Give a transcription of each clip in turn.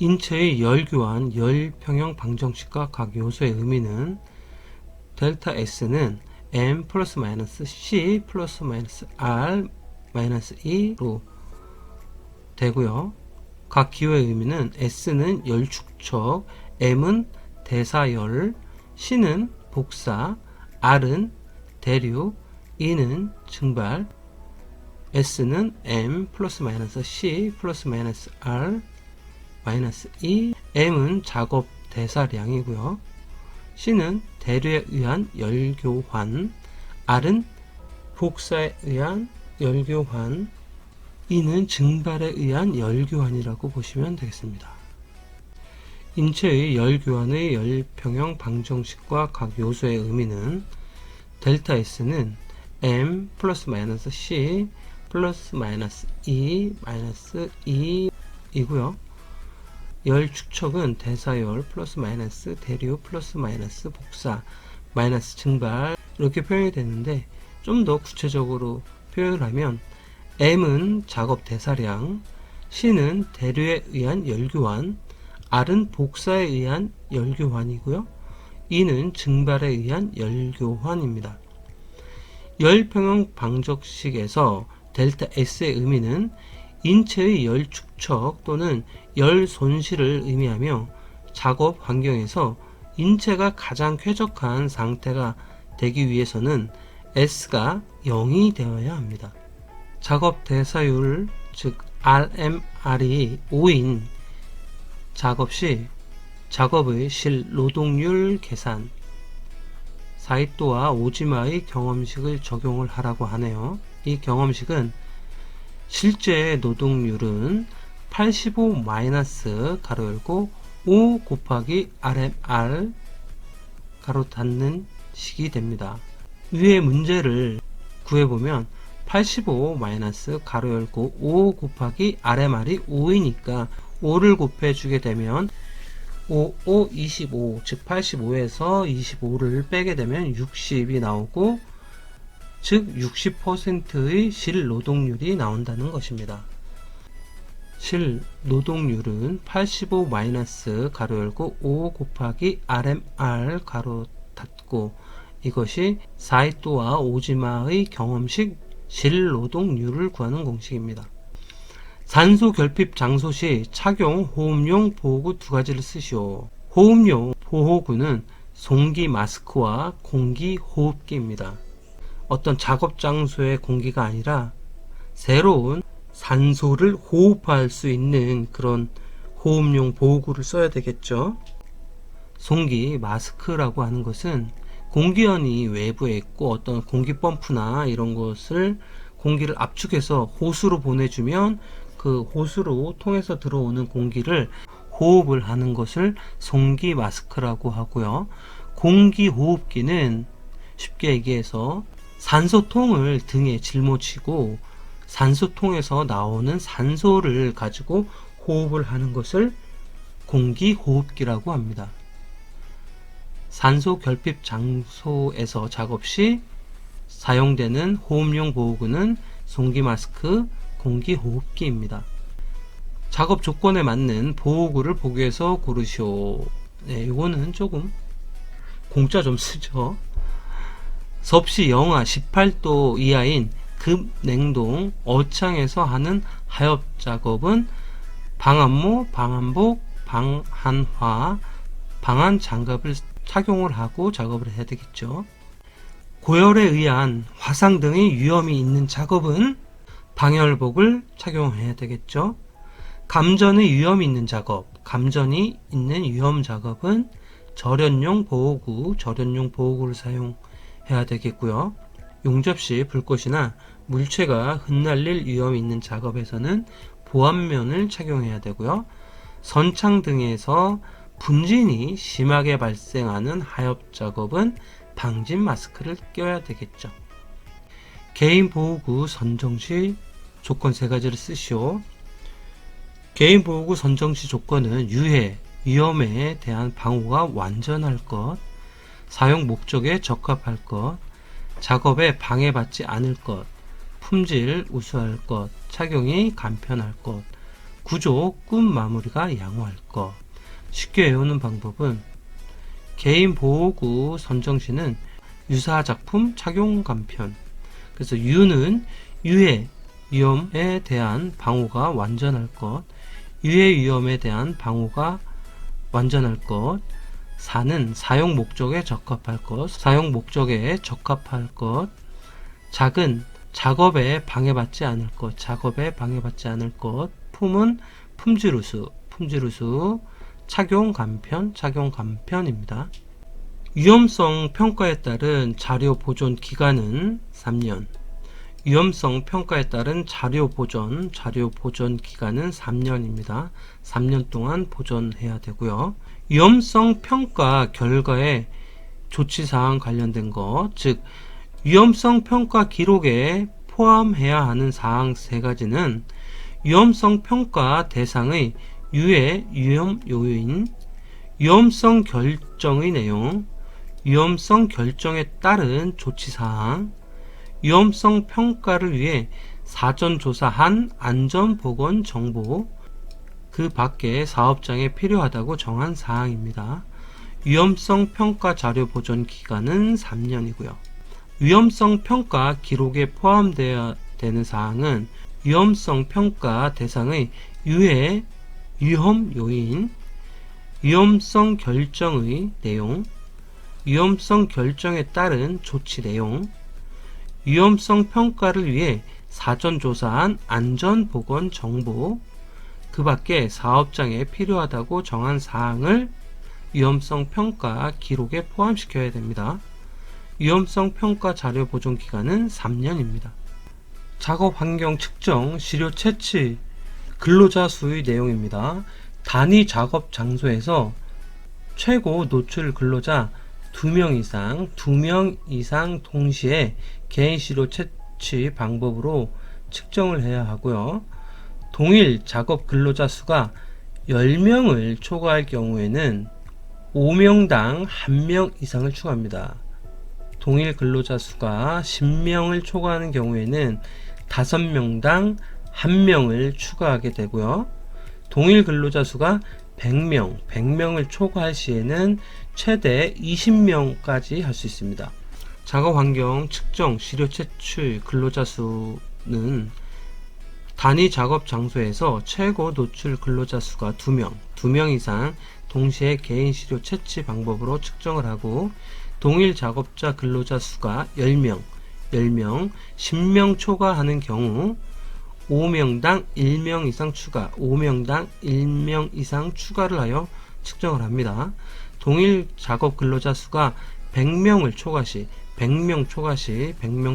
인체의 열교환, 열평형 방정식과 각 요소의 의미는 델타 S는 M 플러스 마이너스 C 플러스 마이너스 R 마이너스 E로 되고요. 각 기호의 의미는 S는 열축척, M은 대사열, C는 복사, R은 대류, E는 증발. S는 M 플러스 마이너스 C 플러스 마이너스 R 마이너스 E. M은 작업 대사량이고요. C는 대류에 의한 열교환, R은 복사에 의한 열교환, E는 증발에 의한 열교환이라고 보시면 되겠습니다. 인체의 열교환의 열평형 방정식과 각 요소의 의미는 델타 S는 M 플러스 마이너스 C 플러스 마이너스 E 마이너스 E 이고요. 열 축척은 대사열 플러스 마이너스 대류 플러스 마이너스 복사 마이너스 증발 이렇게 표현이 되는데, 좀 더 구체적으로 표현을 하면 M은 작업 대사량, C는 대류에 의한 열교환, R은 복사에 의한 열교환이고요. E는 증발에 의한 열교환입니다. 열평형 방정식에서 델타 S의 의미는 인체의 열 축척 또는 열 손실을 의미하며, 작업 환경에서 인체가 가장 쾌적한 상태가 되기 위해서는 S가 0이 되어야 합니다. 작업 대사율, 즉 RMR이 5인 작업 시 작업의 실 노동률 계산, 사이토와 오지마의 경험식을 적용을 하라고 하네요. 이 경험식은 실제 노동률은 85 마이너스 가로 열고 5 곱하기 RMR 가로 닫는 식이 됩니다. 위의 문제를 구해보면 85 마이너스 가로 열고 5 곱하기 RMR이 5이니까 5를 곱해주게 되면 5, 5, 25, 즉 85에서 25를 빼게 되면 60이 나오고, 즉 60%의 실 노동률이 나온다는 것입니다. 실 노동률은 85 마이너스 가로 열고 5 곱하기 RMR 가로 닫고, 이것이 사이토와 오지마의 경험식 실 노동률을 구하는 공식입니다. 산소 결핍 장소 시 착용 호흡용 보호구 두 가지를 쓰시오. 호흡용 보호구는 송기 마스크와 공기 호흡기입니다. 어떤 작업 장소의 공기가 아니라 새로운 산소를 호흡할 수 있는 그런 호흡용 보호구를 써야 되겠죠. 송기 마스크라고 하는 것은 공기원이 외부에 있고 어떤 공기 펌프나 이런 것을 공기를 압축해서 호수로 보내주면 그 호수로 통해서 들어오는 공기를 호흡을 하는 것을 송기 마스크라고 하고요. 공기 호흡기는 쉽게 얘기해서 산소통을 등에 짊어지고 산소통에서 나오는 산소를 가지고 호흡을 하는 것을 공기 호흡기라고 합니다. 산소 결핍 장소에서 작업 시 사용되는 호흡용 보호구는 송기 마스크, 공기 호흡기입니다. 작업 조건에 맞는 보호구를 보기에서 고르시오. 네, 이거는 조금 공짜 좀 쓰죠. 섭씨 영하 18도 이하인 급냉동 어창에서 하는 하엽 작업은 방한모, 방한복, 방한화, 방한 장갑을 착용을 하고 작업을 해야 되겠죠. 고열에 의한 화상 등의 위험이 있는 작업은 방열복을 착용해야 되겠죠. 감전의 위험이 있는 작업, 감전이 있는 위험 작업은 절연용 보호구를 사용해야 되겠고요. 용접 시 불꽃이나 물체가 흩날릴 위험이 있는 작업에서는 보안면을 착용해야 되고요. 선창 등에서 분진이 심하게 발생하는 하엽 작업은 방진 마스크를 껴야 되겠죠. 개인 보호구 선정 시 조건 3가지를 쓰시오. 개인 보호구 선정 시 조건은 유해, 위험에 대한 방호가 완전할 것, 사용 목적에 적합할 것, 작업에 방해받지 않을 것, 품질 우수할 것, 착용이 간편할 것, 구조, 꿈 마무리가 양호할 것. 쉽게 외우는 방법은 개인보호구 선정 시는 유사작품 착용 간편. 그래서 유는 유해, 위험에 대한 방호가 완전할 것. 유해 위험에 대한 방호가 완전할 것. 사는 사용 목적에 적합할 것. 사용 목적에 적합할 것. 작은 작업에 방해받지 않을 것. 작업에 방해받지 않을 것. 품은 품질우수. 품질우수. 착용 간편. 착용 간편입니다. 위험성 평가에 따른 자료 보존 기간은 3년. 위험성 평가에 따른 자료 보존 기간은 3년입니다. 3년 동안 보존해야 되고요. 위험성 평가 결과에 조치사항 관련된 것, 즉 위험성 평가 기록에 포함해야 하는 사항 3가지는 위험성 평가 대상의 유해 위험 요인, 위험성 결정의 내용, 위험성 결정에 따른 조치사항, 위험성 평가를 위해 사전 조사한 안전보건 정보, 그 밖에 사업장에 필요하다고 정한 사항입니다. 위험성 평가 자료 보존 기간은 3년이고요. 위험성 평가 기록에 포함되어야 되는 사항은 위험성 평가 대상의 유해 위험 요인, 위험성 결정의 내용, 위험성 결정에 따른 조치 내용, 위험성 평가를 위해 사전 조사한 안전보건 정보, 그 밖에 사업장에 필요하다고 정한 사항을 위험성 평가 기록에 포함시켜야 됩니다. 위험성 평가 자료 보존 기간은 3년입니다. 작업 환경 측정, 시료 채취, 근로자 수의 내용입니다. 단위 작업 장소에서 최고 노출 근로자 2명 이상 동시에 개인 시료 채취 방법으로 측정을 해야 하고요. 동일 작업 근로자 수가 10명을 초과할 경우에는 5명당 1명 이상을 추가합니다. 동일 근로자 수가 10명을 초과하는 경우에는 5명당 1명을 추가하게 되고요. 동일 근로자 수가 100명을 초과할 시에는 최대 20명까지 할 수 있습니다. 작업 환경 측정, 시료 채취 근로자 수는 단위 작업 장소에서 최고 노출 근로자 수가 2명 이상 동시에 개인 시료 채취 방법으로 측정을 하고, 동일 작업자 근로자 수가 10명, 10명 초과하는 경우 5명당 1명 이상 추가, 5명당 1명 이상 추가를 하여 측정을 합니다. 동일 작업 근로자 수가 100명을 초과 시, 100명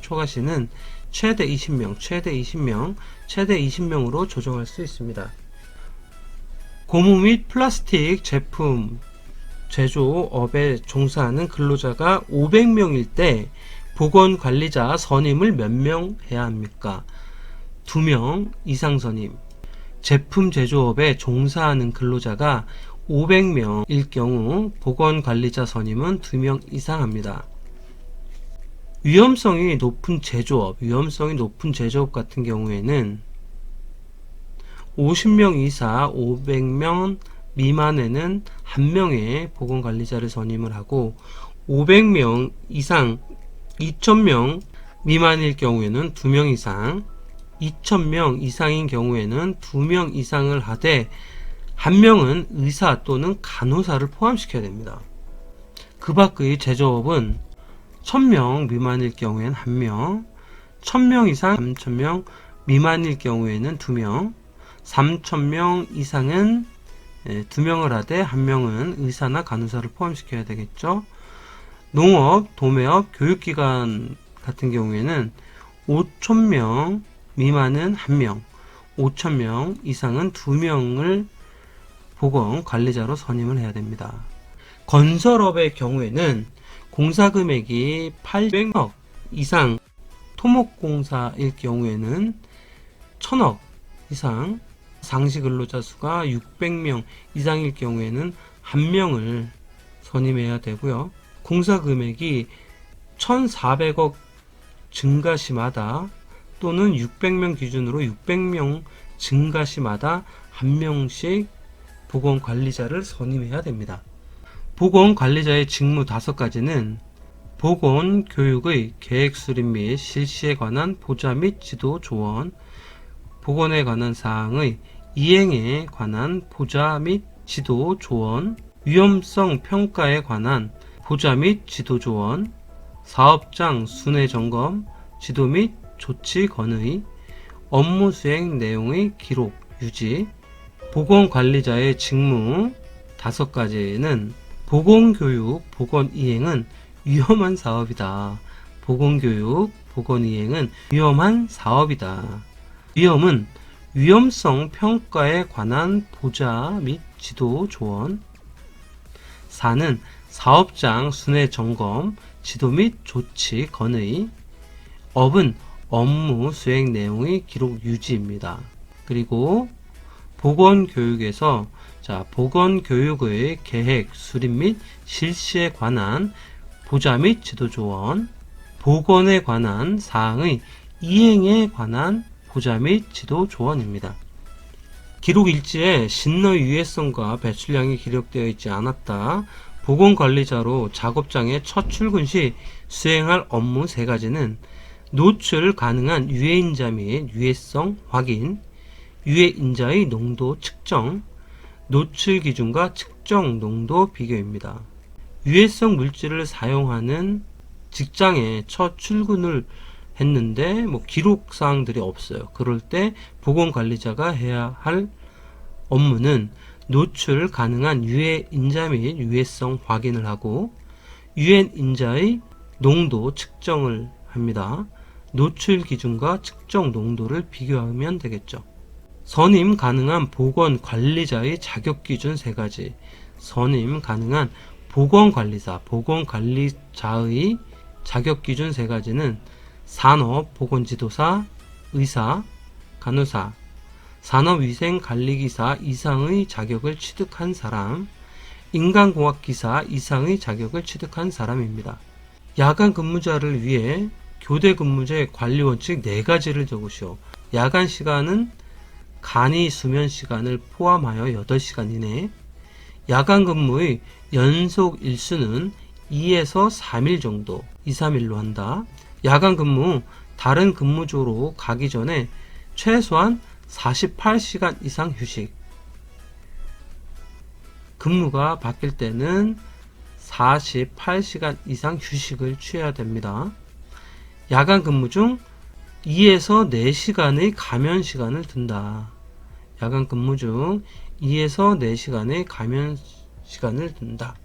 초과 시는 최대 20명으로 조정할 수 있습니다. 고무 및 플라스틱 제품 제조업에 종사하는 근로자가 500명일 때 보건관리자 선임을 몇 명 해야 합니까? 2명 이상 선임. 제품 제조업에 종사하는 근로자가 500명일 경우 보건관리자 선임은 2명 이상 합니다. 위험성이 높은 제조업 같은 경우에는 50명 이사 500명 미만에는 1명의 보건관리자를 선임을 하고, 500명 이상 2000명 미만일 경우에는 2명 이상, 2000명 이상인 경우에는 2명 이상을 하되 1명은 의사 또는 간호사를 포함시켜야 됩니다. 그 밖의 제조업은 1000명 미만일 경우에는 1명, 1000명 이상 3000명 미만일 경우에는 2명, 3000명 이상은 2명을 하되 1명은 의사나 간호사를 포함시켜야 되겠죠. 농업, 도매업, 교육기관 같은 경우에는 5000명 미만은 1명, 5000명 이상은 2명을 보건관리자로 선임을 해야 됩니다. 건설업의 경우에는 공사금액이 800억 이상, 토목공사일 경우에는 1000억 이상, 상시근로자 수가 600명 이상일 경우에는 1명을 선임해야 되고요. 공사금액이 1400억 증가 시마다 또는 600명 기준으로 600명 증가시마다 한 명씩 보건관리자를 선임해야 됩니다. 보건관리자의 직무 5가지는 보건교육의 계획 수립 및 실시에 관한 보좌 및 지도 조언, 보건에 관한 사항의 이행에 관한 보좌 및 지도 조언, 위험성 평가에 관한 보좌 및 지도 조언, 사업장 순회 점검, 지도 및 조치 건의, 업무 수행 내용의 기록 유지. 보건관리자의 직무 5가지는 보건교육, 보건이행은 위험한 사업이다. 보건교육, 보건이행은 위험한 사업이다. 위험은 위험성 평가에 관한 보좌 및 지도 조언. 4는 사업장 순회 점검, 지도 및 조치 건의. 업은 업무 수행 내용의 기록 유지입니다. 그리고 보건교육에서 보건교육의 계획 수립 및 실시에 관한 보좌 및 지도 조언, 보건에 관한 사항의 이행에 관한 보좌 및 지도 조언입니다. 기록 일지에 신너 유해성과 배출량이 기록되어 있지 않았다. 보건관리자로 작업장에 첫 출근 시 수행할 업무 3가지는 노출 가능한 유해인자 및 유해성 확인, 유해인자의 농도 측정, 노출 기준과 측정 농도 비교입니다. 유해성 물질을 사용하는 직장에 첫 출근을 했는데 기록 사항들이 없어요. 그럴 때 보건관리자가 해야 할 업무는 노출 가능한 유해인자 및 유해성 확인을 하고 유해인자의 농도 측정을 합니다. 노출 기준과 측정 농도를 비교하면 되겠죠. 선임 가능한 보건관리자의 자격기준 3가지. 선임 가능한 보건관리자의 자격기준 3가지는 산업, 보건지도사, 의사, 간호사, 산업위생관리기사 이상의 자격을 취득한 사람, 인간공학기사 이상의 자격을 취득한 사람입니다. 야간 근무자를 위해 교대 근무제 관리원칙 4가지를 적으시오. 야간 시간은 간이 수면 시간을 포함하여 8시간 이내, 야간 근무의 연속 일수는 2에서 3일 정도, 2, 3일로 한다. 야간 근무 다른 근무조로 가기 전에 최소한 48시간 이상 휴식. 근무가 바뀔 때는 48시간 이상 휴식을 취해야 됩니다. 야간 근무 중 2에서 4시간의 가면 시간을 둔다. 야간 근무 중 2에서 4시간의 가면 시간을 둔다.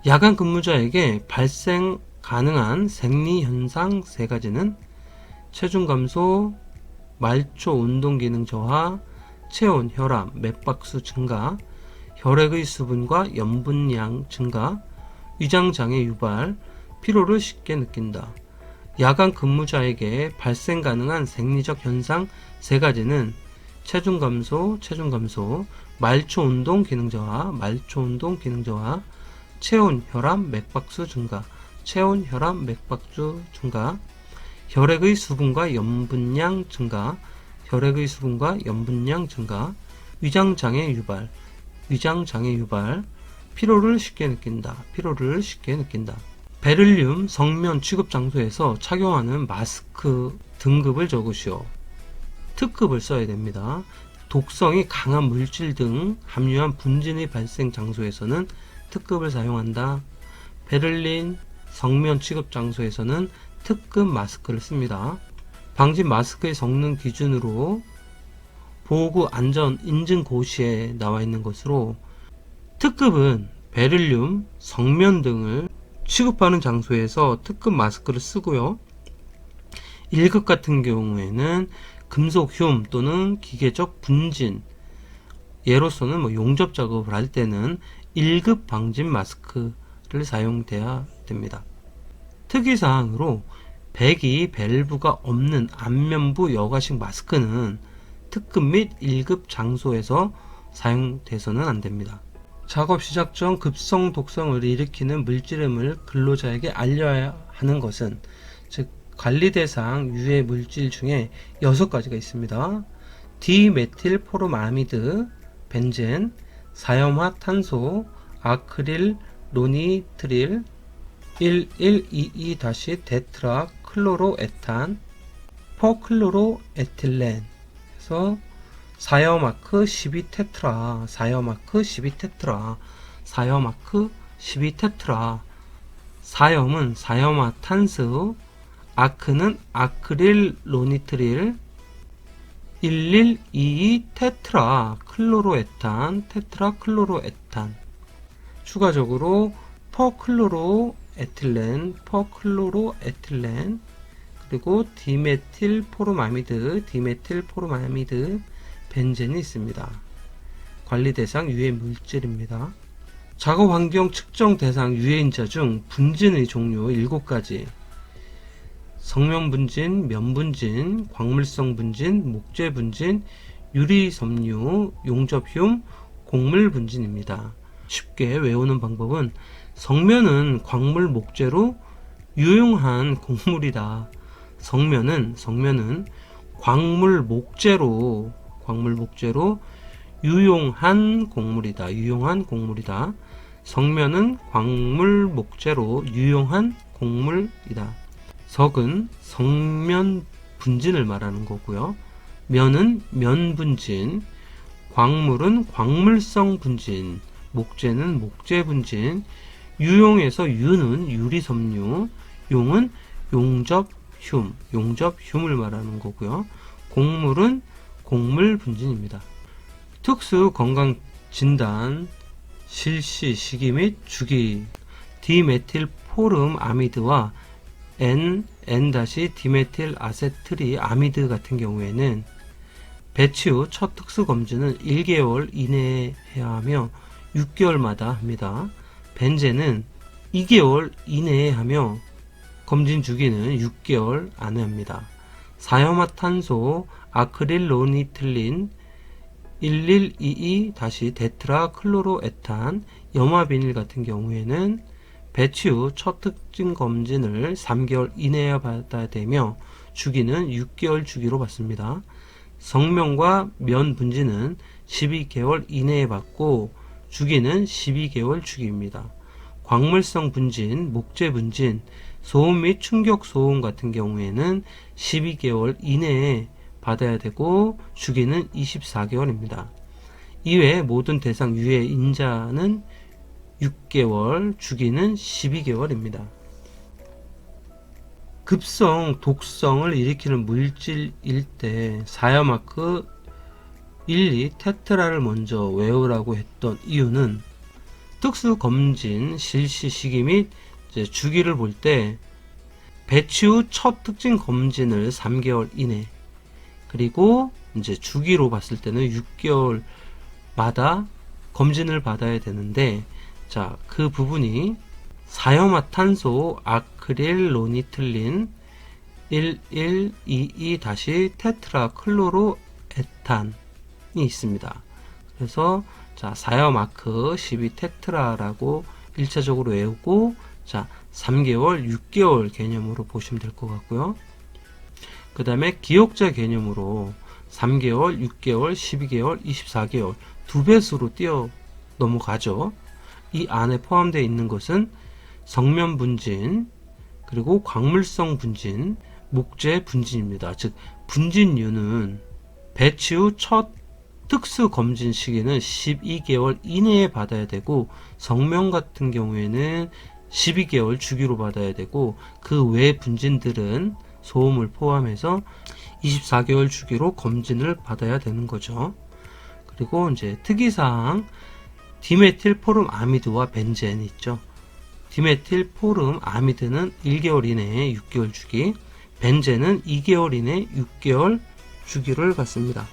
야간 근무자에게 발생 가능한 생리 현상 3가지는 체중 감소, 말초 운동 기능 저하, 체온, 혈압, 맥박수 증가, 혈액의 수분과 염분량 증가, 위장장애 유발, 피로를 쉽게 느낀다. 야간 근무자에게 발생 가능한 생리적 현상 3가지는 체중 감소, 말초 운동 기능 저하, 체온, 혈압, 맥박수 증가, 혈액의 수분과 염분량 증가, 위장장애 유발, 피로를 쉽게 느낀다. 베를륨 성면 취급 장소에서 착용하는 마스크 등급을 적으시오. 특급을 써야 됩니다. 독성이 강한 물질 등 함유한 분진의 발생 장소에서는 특급을 사용한다. 베를린 성면 취급 장소에서는 특급 마스크를 씁니다. 방진 마스크의 성능 기준으로 보호구 안전 인증 고시에 나와 있는 것으로 특급은 베를륨, 성면 등을 취급하는 장소에서 특급 마스크를 쓰고요. 1급 같은 경우에는 금속 흉 또는 기계적 분진, 예로서는 용접 작업을 할 때는 1급 방진 마스크를 사용돼야 됩니다. 특이사항으로 배기 밸브가 없는 안면부 여과식 마스크는 특급 및 1급 장소에서 사용돼서는 안됩니다. 작업 시작 전 급성 독성을 일으키는 물질임을 근로자에게 알려야 하는 것은, 즉 관리 대상 유해 물질 중에 6가지가 있습니다. 디메틸포름아미드, 벤젠, 사염화탄소, 아크릴로니트릴, 1122-데트라클로로에탄, 퍼클로로에틸렌, 그래서 사염아크 12테트라, 사염아크 12테트라, 사염아크 12테트라. 사염은 사염화탄소, 아크는 아크릴로니트릴, 1122 테트라클로로에탄, 테트라클로로에탄. 추가적으로 퍼클로로에틸렌, 퍼클로로에틸렌, 그리고 디메틸포름아미드, 디메틸포름아미드, 벤젠이 있습니다. 관리 대상 유해 물질입니다. 작업 환경 측정 대상 유해인자 중 분진의 종류 7가지. 성면 분진, 면 분진, 광물성 분진, 목재 분진, 유리섬유, 용접흉, 곡물 분진입니다. 쉽게 외우는 방법은 성면은 광물 목재로 유용한 곡물이다. 성면은 광물 목재로 유용한 곡물이다. 유용한 곡물이다. 성면은 광물 목재로 유용한 곡물이다. 석은 성면 분진을 말하는 거고요. 면은 면 분진, 광물은 광물성 분진, 목재는 목재 분진, 유용에서 유는 유리섬유, 용은 용접흉을 말하는 거고요. 곡물은 곡물 분진입니다. 특수 건강 진단, 실시, 시기 및 주기. 디메틸포름아미드와 N-디메틸아세트리 아미드 같은 경우에는 배치 후 첫 특수 검진은 1개월 이내에 해야 하며 6개월마다 합니다. 벤젠은 2개월 이내에 하며 검진 주기는 6개월 안에 합니다. 사염화탄소, 아크릴로니틀린, 1122-데트라클로로에탄, 염화비닐 같은 경우에는 배치 후 첫 특징 검진을 3개월 이내에 받아야 되며 주기는 6개월 주기로 받습니다. 성면과 면 분진은 12개월 이내에 받고 주기는 12개월 주기입니다. 광물성 분진, 목재 분진, 소음 및 충격 소음 같은 경우에는 12개월 이내에 받아야 되고 주기는 24개월입니다. 이외에 모든 대상 유해 인자는 6개월, 주기는 12개월입니다. 급성, 독성을 일으키는 물질일 때 사염아크 12테트라를 먼저 외우라고 했던 이유는 특수 검진 실시 시기 및 주기를 볼 때 배치 후 첫 특징 검진을 3개월 이내, 그리고 이제 주기로 봤을 때는 6개월마다 검진을 받아야 되는데, 자, 그 부분이 사염화탄소, 아크릴로니틀린, 1122-테트라클로로에탄이 있습니다. 그래서 자, 사염아크 12테트라라고 1차적으로 외우고, 자, 3개월, 6개월 개념으로 보시면 될 것 같고요. 그 다음에 기억자 개념으로 3개월, 6개월, 12개월, 24개월 두 배수로 뛰어 넘어가죠. 이 안에 포함되어 있는 것은 성면 분진, 그리고 광물성 분진, 목재 분진입니다. 즉 분진류는 배치 후 첫 특수 검진 시기는 12개월 이내에 받아야 되고, 성면 같은 경우에는 12개월 주기로 받아야 되고, 그 외 분진들은 소음을 포함해서 24개월 주기로 검진을 받아야 되는 거죠. 그리고 이제 특이사항, 디메틸포름아미드와 벤젠이 있죠. 디메틸포름아미드는 1개월 이내에 6개월 주기, 벤젠은 2개월 이내 6개월 주기를 갖습니다.